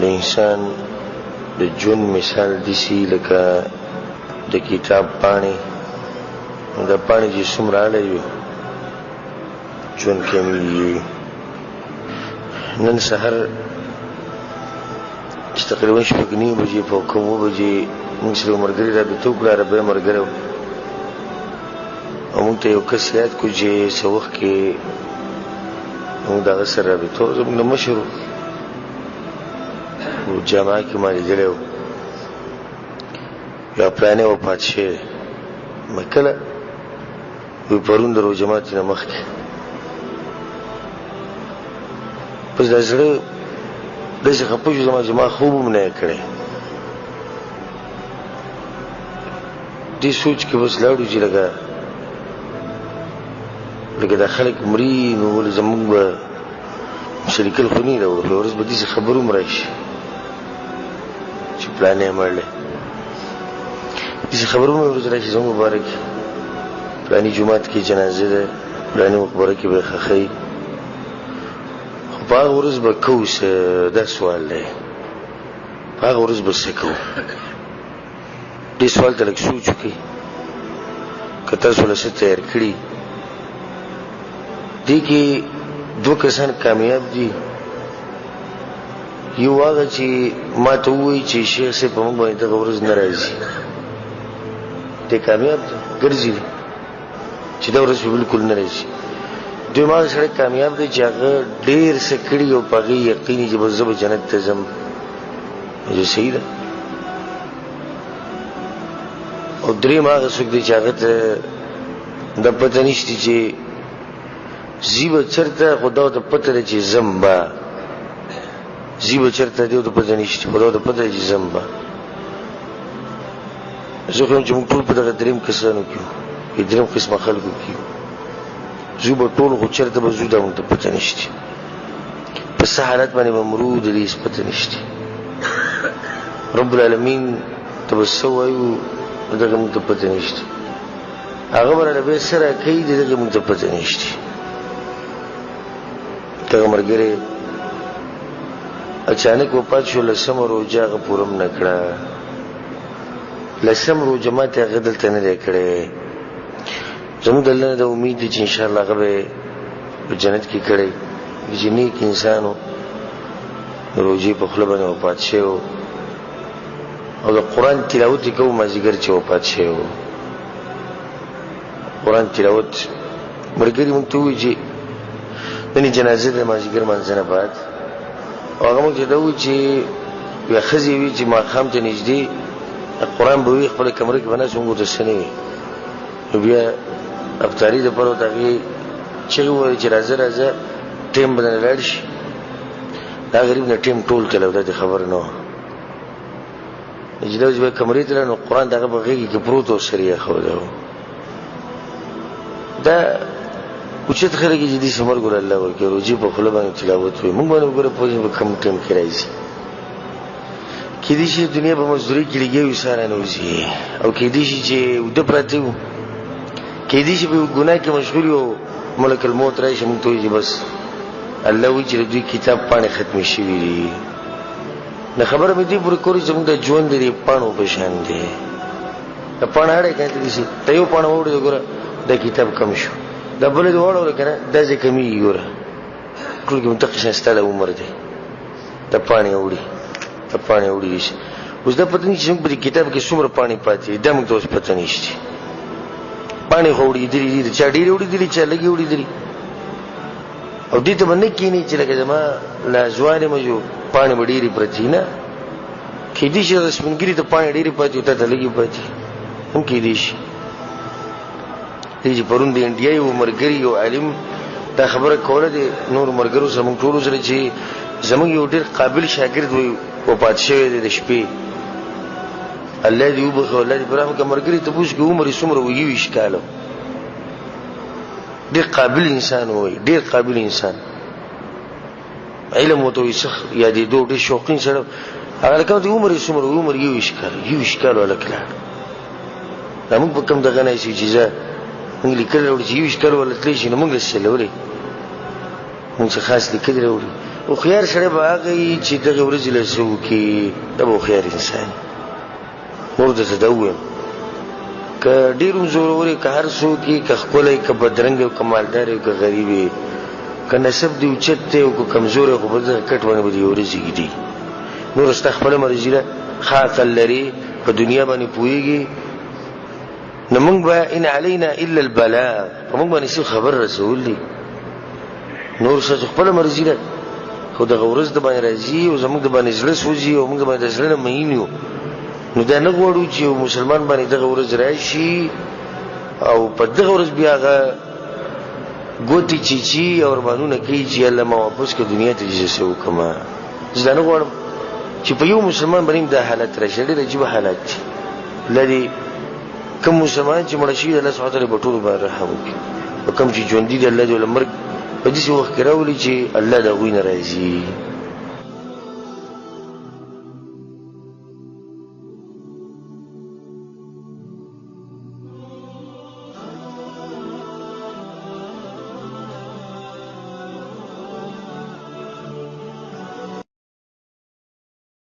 د انسان د ژوند مثال داسې لکه د کتاب پاڼې. د پاڼې چې څومره اړه وي ژوند کمیږي. نن سهار چې تقریبا 9:30 بجې په 9 بجې موږ سره ملګري رابطه وکړه. عربی ملګری و او موږ ته یو کس یاد کړو چې څه وخت کې موږ د هغه سره رابطه وکړو. زموږ نه مشر و جامعه کې ما لیدلی و. یا پلانی وفات شوی ما کله وی پرون د روژه ماتي نه مخکې. پس دا زړه داسې خفه شو زما چې ما خوب هم نه یې کړی. دې سوچ کې بس لاړو چې لکه دا خلک مري نو ولې زموږ به څه لیکل خو نه راوړو. په ورځ به داسې خبر هم راشي چې پلانی یې مړلی. داسې خبر هم ورځ راشي زموږ په باره کې پلاني جومات کې جنازه ده، پلاني مقبره کې به یې ښخوي. خو په هغه ورځ به کوو څه؟ دا سوال دی. په هغه ورځ به څه کوو؟ دې سوال ته لږ سوچ وکړئ. که تاسو له څه تیار کړي. دې کې 2 کسان کامیاب دي. یو هغه چې ما ته ووایي چې شیخ صاحب په موږ باندې دغه ورځ نه راځي. دی کامیاب دی، ګرځي چې دا ورځ بالکل نه راځي. دویم هغه سړی کامیاب دی چې هغه ډېر څه کړي او په هغې یقین چې بس زه به جنت ته ځم. جو صحیح ده. او دریم هغه څوک دی چې هغه ته دا پته نشته چې ځي به چېرته، خو دا ورته پته ده چې ځم به. ځي به چېرته دی ورته پته نشته، خو دا ورته پته ده چې ځم به. زه خو یم چې موږ ټول په دغه دریم کسانو کې یو، دریم قسمه خلکو کې یو. ځو به ټول، خو چېرته به ځو دا موږ ته پته نشته. په څه حالت باندې به مرو د دې هېڅ پته نشته. رب العالمین ته به څه وایو دغه موږ ته پته نشته. هغه به راله بیا څه راکوي د دغه موږ ته پته نشته. دغه ملګری اچانک وفات شو. 10مه روژه هغه پوره هم نه کړه. 10 روژه ماتې هغه دلته نه دی کړی. زموږ د الله نه دا امید دی چې انشاءالله هغه به په جنت کې کړی. چې نیک انسان و، د روژې په خوله باندې وفات شوی و او د قرآن تلاوت یې کوو مازدیګر چې وفات شوی و. قرآن تلاوت ملګري موږ ته ووایي چې نن جنازه ده مازدیګر لمانځه نه بعد. او هغه موږ ته دا ووایي چې یا ښځې وي چې ماښام ته نږدې قرآن به وي خپله کمره کې به ناست موږ ورته څه نه وي. نو بیا افطاري دپاره ورته هغې چغې ووایي چې راځه راځه ټیم به نه لاړ شي. دا غریب نه ټیم ټول تللی و، دا دې خبره نه وه. چې دا اوس بیا کمرې ته لاړ نو قرآن د هغه په غېږې کې پروت و، سر یې ایښولی و. دا اوچت خلک چې دې څه مرګ الله ورکړي، روژې په خوله باندې تلاوت وي. موږ باندې وګوره پوه په کم ټیم کې راځي. کېدای شي دنیا په مزدورۍ کې لګیا وي ساره نه وځي، او کېدای شي چې وده پراته وو، کېدای شي په یو ګناه کې مشغول وي او ملک الموت راشي موږ ته وایي چې بس الله وایي چې د دوی کتاب پاڼې ختمې شوي دي. نه خبره مې دې پورې کړې چې زموږ د ژوند د دې پاڼو په شان دی. د پاڼه اړې که نه شي ته یو پاڼه واوړې ګوره دا کتاب کم شو، دا بله دې واړوله که نه دا ځای کمېږي. ګوره ټول کې منطق شان ستا د عمر دی. د پاڼې اوړي د پاڼې اوړي شي. اوس دا پته نه چې زموږ په دې کتاب کې څومره پاڼې پاتې دي، دا موږ ته اوس پته نشته. پاڼې خو اوړېدلي دي، چا ډېرې اوړېدلي چا لږې اوړېدلي. او دې ته به نه کښېني چې لکه زما لا ځوان یم جو پاڼې به ډېرې پرتې نه. کېدای شي د سپینګري ته پاڼې ډېرې پاتې او تا ته لږې پاتې هم کېدای شي. دی چې پرون د انډیا یو ملګري یو عالم دا خبره کوله د نورو ملګرو سره موږ ټولو سره چې زموږ یو ډېر قابل شاګرد وفات شوی دی د شپې. الله دې وبخښي، الله دې برحم کړي. ملګري تپوس کړي عمر یې څومره و؟ 21 کاله. ډېر قابل انسان وایي، ډېر قابل انسان. علم ورته وایي څه یادېدو، ډېر شوقین سړی. هغه لکه ورته عمر یې څومره؟ عمر 21 کاله. 21 کاله هلک لاړ. دا موږ په کوم دغه نه شو چې زه موږ لیکلي راوړي چې 21 کاله ولا تللی شي نو موږ له څه چلولې. موږ څه خاص لیکلي راوړي او خيار سره باغی چې دغه ورځ له سو کې د بو خيار انسان مرده تدوم ک ډیرو زوروري که هر سو کې ک خپلې ک بدرنګ او کمالدار او ک غریبي ک نسب دی اوچته او کمزور او په ځکه کټ باندې دی ورځي دي نور استخبل مرزي له خاطر لري په دنیا باندې پويږي نمنګ با ان علينا الا البلاغ موږ باندې خبر رسول دي نور څه خپل مرزي له خو د غورز د باندې راځي او زموږ د باندې زړه سوځي او موږ د باندې زړه مهینیو نو دا نه غواړو چې مسلمان باندې د غورز راشي او په دغه ورځ بیا هغه ګوتی چی او رمانونه کوي چې الله ما واپس کې دنیا ته ځي وکما زه نه غواړم چې په یو مسلمان باندې دا حالت راشي ډېر عجیب حالت دی لدی کوم مسلمان چې مړ شي الله سبحانه وتعالى په ټول باندې رحم وکړي او کوم چې ژوند دي الله دې ولمر په دې وخت کې راولي چې الله دا غوي ناراضي